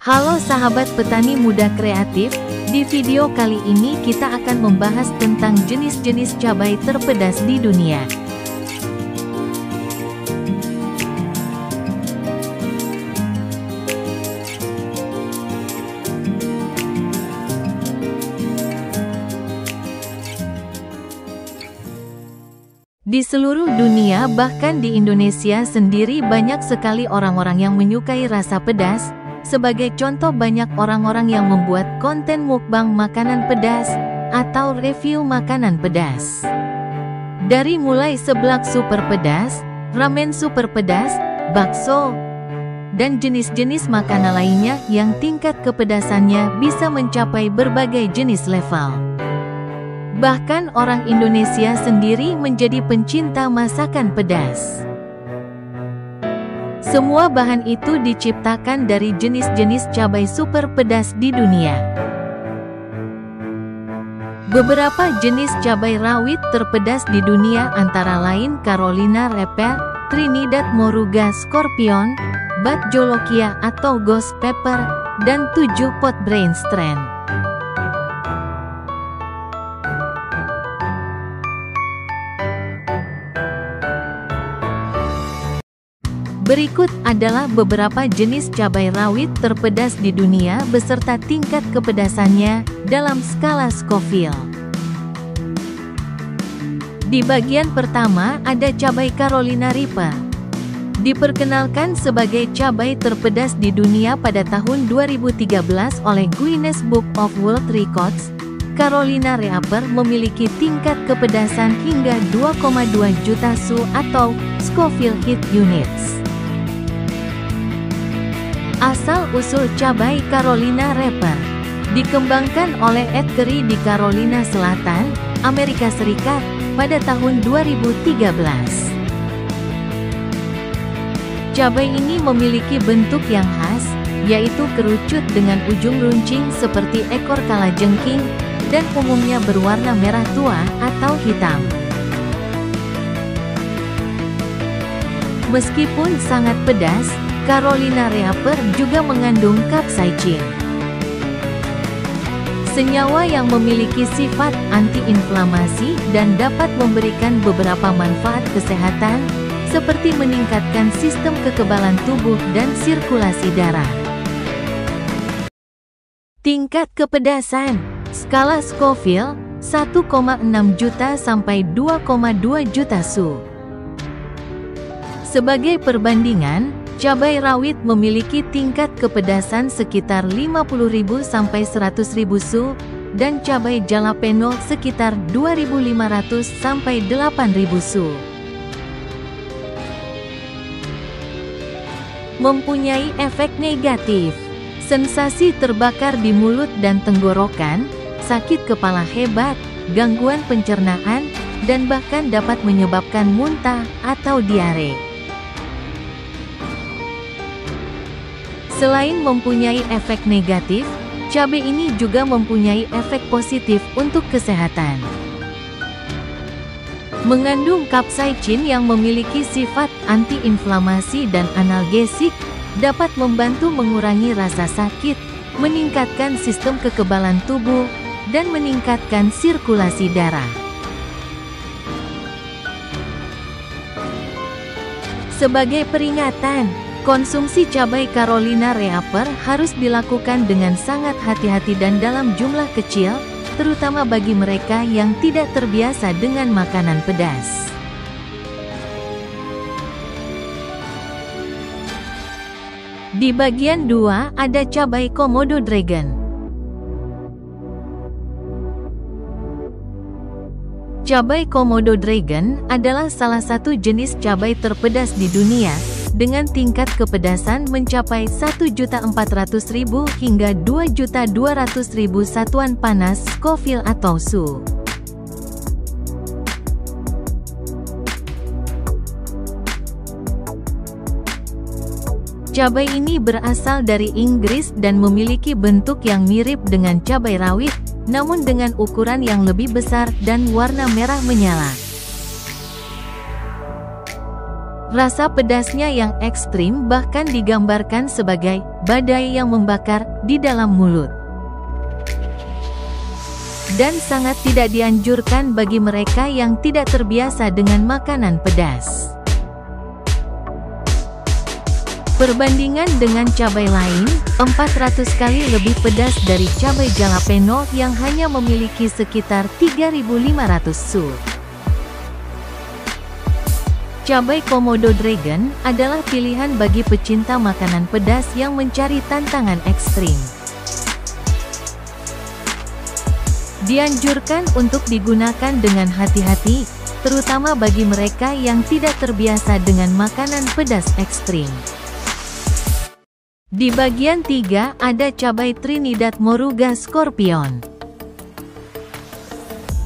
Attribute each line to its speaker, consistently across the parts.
Speaker 1: Halo sahabat petani muda kreatif, di video kali ini kita akan membahas tentang jenis-jenis cabai terpedas di dunia. Di seluruh dunia, bahkan di Indonesia sendiri, banyak sekali orang-orang yang menyukai rasa pedas. Sebagai contoh, banyak orang-orang yang membuat konten mukbang makanan pedas atau review makanan pedas. Dari mulai seblak super pedas, ramen super pedas, bakso, dan jenis-jenis makanan lainnya yang tingkat kepedasannya bisa mencapai berbagai jenis level. Bahkan orang Indonesia sendiri menjadi pencinta masakan pedas. Semua bahan itu diciptakan dari jenis-jenis cabai super pedas di dunia. Beberapa jenis cabai rawit terpedas di dunia antara lain Carolina Reaper, Trinidad Moruga Scorpion, Bad Jolokia atau Ghost Pepper, dan 7 Pot Brand Strain. Berikut adalah beberapa jenis cabai rawit terpedas di dunia beserta tingkat kepedasannya dalam skala Scoville. Di bagian pertama ada cabai Carolina Reaper. Diperkenalkan sebagai cabai terpedas di dunia pada tahun 2013 oleh Guinness Book of World Records, Carolina Reaper memiliki tingkat kepedasan hingga 2,2 juta Su atau Scoville Heat Units. Asal-usul cabai Carolina Reaper dikembangkan oleh Ed Curry di Carolina Selatan, Amerika Serikat, pada tahun 2013. Cabai ini memiliki bentuk yang khas, yaitu kerucut dengan ujung runcing seperti ekor kalajengking, dan umumnya berwarna merah tua atau hitam. Meskipun sangat pedas, Carolina Reaper juga mengandung capsaicin, senyawa yang memiliki sifat anti-inflamasi dan dapat memberikan beberapa manfaat kesehatan, seperti meningkatkan sistem kekebalan tubuh dan sirkulasi darah. Tingkat kepedasan skala Scoville 1,6 juta sampai 2,2 juta Su. Sebagai perbandingan, cabai rawit memiliki tingkat kepedasan sekitar 50.000 sampai 100.000 Su, dan cabai jalapeno sekitar 2.500 sampai 8.000 Su. Mempunyai efek negatif, sensasi terbakar di mulut dan tenggorokan, sakit kepala hebat, gangguan pencernaan, dan bahkan dapat menyebabkan muntah atau diare. Selain mempunyai efek negatif, cabai ini juga mempunyai efek positif untuk kesehatan. Mengandung capsaicin yang memiliki sifat anti-inflamasi dan analgesik, dapat membantu mengurangi rasa sakit, meningkatkan sistem kekebalan tubuh, dan meningkatkan sirkulasi darah. Sebagai peringatan, konsumsi cabai Carolina Reaper harus dilakukan dengan sangat hati-hati dan dalam jumlah kecil, terutama bagi mereka yang tidak terbiasa dengan makanan pedas. Di bagian 2 ada cabai Komodo Dragon. Cabai Komodo Dragon adalah salah satu jenis cabai terpedas di dunia, dengan tingkat kepedasan mencapai 1.400.000 hingga 2.200.000 satuan panas Scoville atau Su. Cabai ini berasal dari Inggris dan memiliki bentuk yang mirip dengan cabai rawit, namun dengan ukuran yang lebih besar dan warna merah menyala. Rasa pedasnya yang ekstrim bahkan digambarkan sebagai badai yang membakar di dalam mulut. Dan sangat tidak dianjurkan bagi mereka yang tidak terbiasa dengan makanan pedas. Perbandingan dengan cabai lain, 400 kali lebih pedas dari cabai jalapeno yang hanya memiliki sekitar 3.500 Su. Cabai Komodo Dragon adalah pilihan bagi pecinta makanan pedas yang mencari tantangan ekstrim. Dianjurkan untuk digunakan dengan hati-hati, terutama bagi mereka yang tidak terbiasa dengan makanan pedas ekstrim. Di bagian 3 ada cabai Trinidad Moruga Scorpion.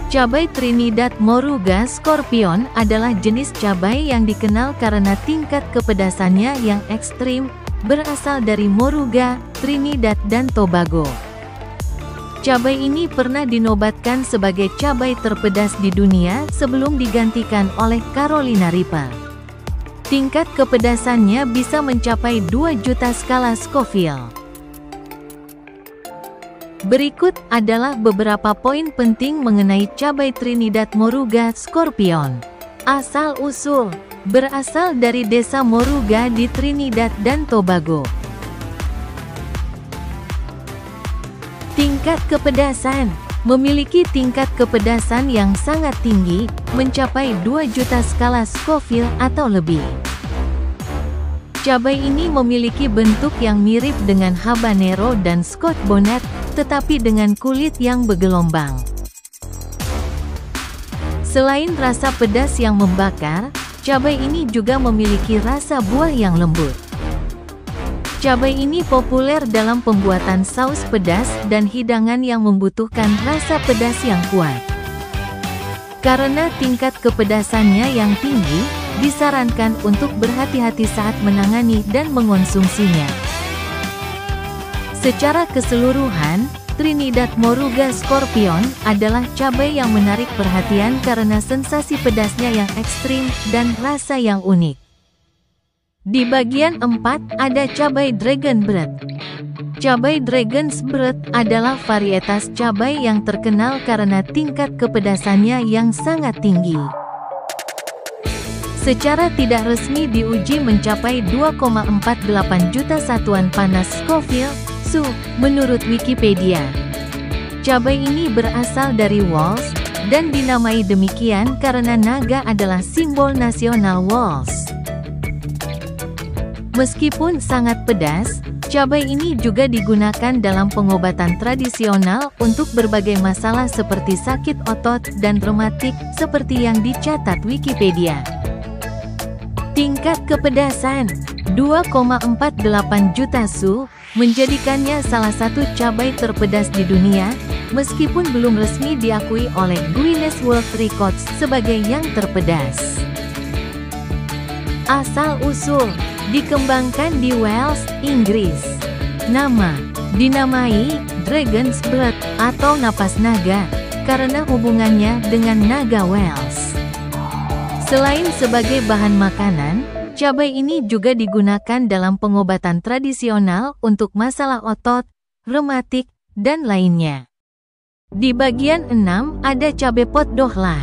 Speaker 1: Cabai Trinidad Moruga Scorpion adalah jenis cabai yang dikenal karena tingkat kepedasannya yang ekstrim, berasal dari Moruga, Trinidad dan Tobago. Cabai ini pernah dinobatkan sebagai cabai terpedas di dunia sebelum digantikan oleh Carolina Reaper. Tingkat kepedasannya bisa mencapai 2 juta skala Scoville. Berikut adalah beberapa poin penting mengenai cabai Trinidad Moruga Scorpion. Asal-usul: berasal dari desa Moruga di Trinidad dan Tobago. Tingkat kepedasan: memiliki tingkat kepedasan yang sangat tinggi, mencapai 2 juta skala Scoville atau lebih. Cabai ini memiliki bentuk yang mirip dengan habanero dan Scotch bonnet, tetapi dengan kulit yang bergelombang. Selain rasa pedas yang membakar, cabai ini juga memiliki rasa buah yang lembut. Cabai ini populer dalam pembuatan saus pedas dan hidangan yang membutuhkan rasa pedas yang kuat. Karena tingkat kepedasannya yang tinggi, disarankan untuk berhati-hati saat menangani dan mengonsumsinya. Secara keseluruhan, Trinidad Moruga Scorpion adalah cabai yang menarik perhatian karena sensasi pedasnya yang ekstrim dan rasa yang unik. Di bagian 4 ada cabai Dragon Bread. Cabai Dragon's Bread adalah varietas cabai yang terkenal karena tingkat kepedasannya yang sangat tinggi. Secara tidak resmi diuji mencapai 2,48 juta satuan panas Scoville, Su, menurut Wikipedia. Cabai ini berasal dari Wales, dan dinamai demikian karena naga adalah simbol nasional Wales. Meskipun sangat pedas, cabai ini juga digunakan dalam pengobatan tradisional untuk berbagai masalah seperti sakit otot dan rematik, seperti yang dicatat Wikipedia. Tingkat kepedasan 2,48 juta Su menjadikannya salah satu cabai terpedas di dunia, meskipun belum resmi diakui oleh Guinness World Records sebagai yang terpedas. Asal-usul: dikembangkan di Wales, Inggris. Nama: dinamai Dragon's Blood atau napas naga, karena hubungannya dengan naga Wales. Selain sebagai bahan makanan, cabai ini juga digunakan dalam pengobatan tradisional untuk masalah otot, rematik, dan lainnya. Di bagian 6 ada cabai pot dohlah.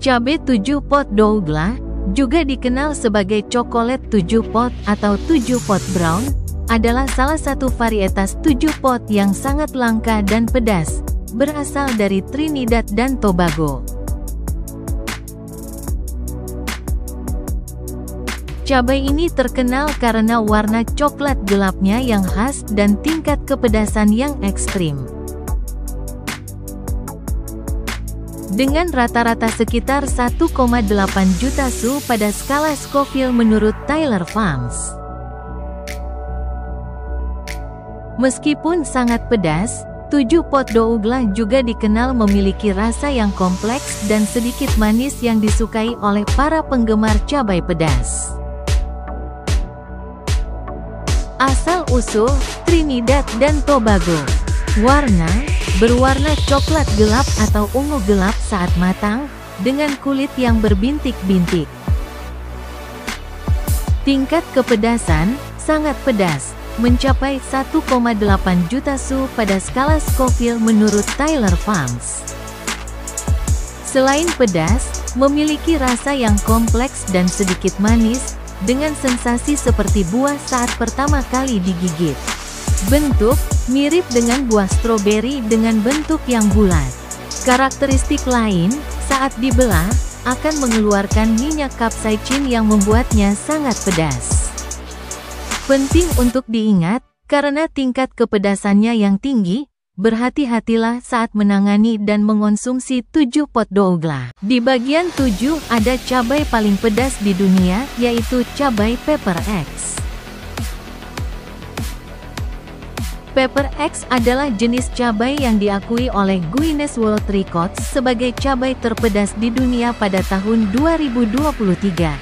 Speaker 1: Cabai 7 pot douglas, juga dikenal sebagai coklat 7 pot atau 7 pot brown, adalah salah satu varietas 7 pot yang sangat langka dan pedas, berasal dari Trinidad dan Tobago. Cabai ini terkenal karena warna coklat gelapnya yang khas dan tingkat kepedasan yang ekstrim. Dengan rata-rata sekitar 1,8 juta Su pada skala Scoville menurut Tyler Farms. Meskipun sangat pedas, 7 pot douglas juga dikenal memiliki rasa yang kompleks dan sedikit manis yang disukai oleh para penggemar cabai pedas. Asal-usul: Trinidad dan Tobago. Warna: berwarna coklat gelap atau ungu gelap saat matang, dengan kulit yang berbintik-bintik. Tingkat kepedasan, sangat pedas, mencapai 1,8 juta su pada skala Scoville menurut Tyler Farms. Selain pedas, memiliki rasa yang kompleks dan sedikit manis, dengan sensasi seperti buah saat pertama kali digigit. Bentuk, mirip dengan buah stroberi dengan bentuk yang bulat. Karakteristik lain, saat dibelah, akan mengeluarkan minyak capsaicin yang membuatnya sangat pedas. Penting untuk diingat, karena tingkat kepedasannya yang tinggi, berhati-hatilah saat menangani dan mengonsumsi 7 pot douglas. Di bagian 7 ada cabai paling pedas di dunia, yaitu cabai Pepper X. Pepper X adalah jenis cabai yang diakui oleh Guinness World Records sebagai cabai terpedas di dunia pada tahun 2023.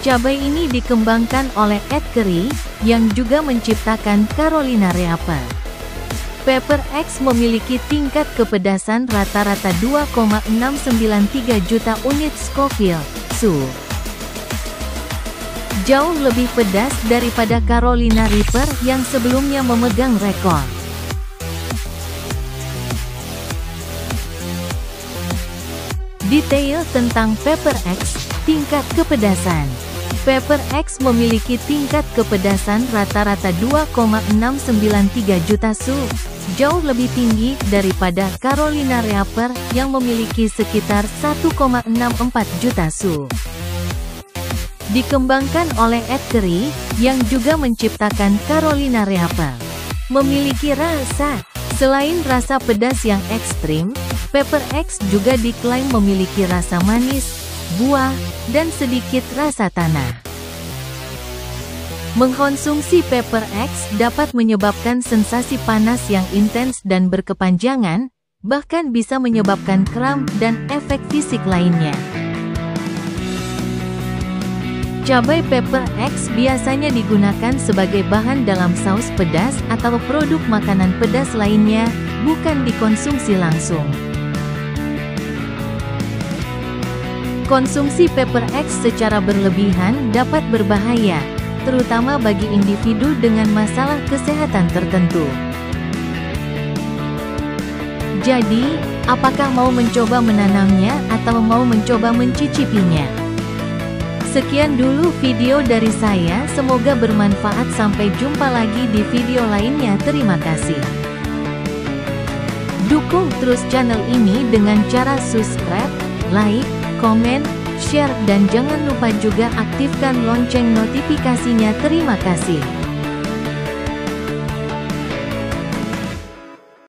Speaker 1: Cabai ini dikembangkan oleh Ed Curry, yang juga menciptakan Carolina Reaper. Pepper X memiliki tingkat kepedasan rata-rata 2,693 juta unit Scoville, su. Jauh lebih pedas daripada Carolina Reaper yang sebelumnya memegang rekor. Detail tentang Pepper X, tingkat kepedasan. Pepper X memiliki tingkat kepedasan rata-rata 2,693 juta su, jauh lebih tinggi daripada Carolina Reaper yang memiliki sekitar 1,64 juta su. Dikembangkan oleh Ed Curry, yang juga menciptakan Carolina Reaper. Memiliki rasa, selain rasa pedas yang ekstrim, Pepper X juga diklaim memiliki rasa manis, buah, dan sedikit rasa tanah. Mengkonsumsi Pepper X dapat menyebabkan sensasi panas yang intens dan berkepanjangan, bahkan bisa menyebabkan kram dan efek fisik lainnya. Cabai Pepper X biasanya digunakan sebagai bahan dalam saus pedas atau produk makanan pedas lainnya, bukan dikonsumsi langsung. Konsumsi Pepper X secara berlebihan dapat berbahaya, terutama bagi individu dengan masalah kesehatan tertentu. Jadi, apakah mau mencoba menanamnya atau mau mencoba mencicipinya? Sekian dulu video dari saya, semoga bermanfaat. Sampai jumpa lagi di video lainnya. Terima kasih. Dukung terus channel ini dengan cara subscribe, like, komen, share, dan jangan lupa juga aktifkan lonceng notifikasinya. Terima kasih.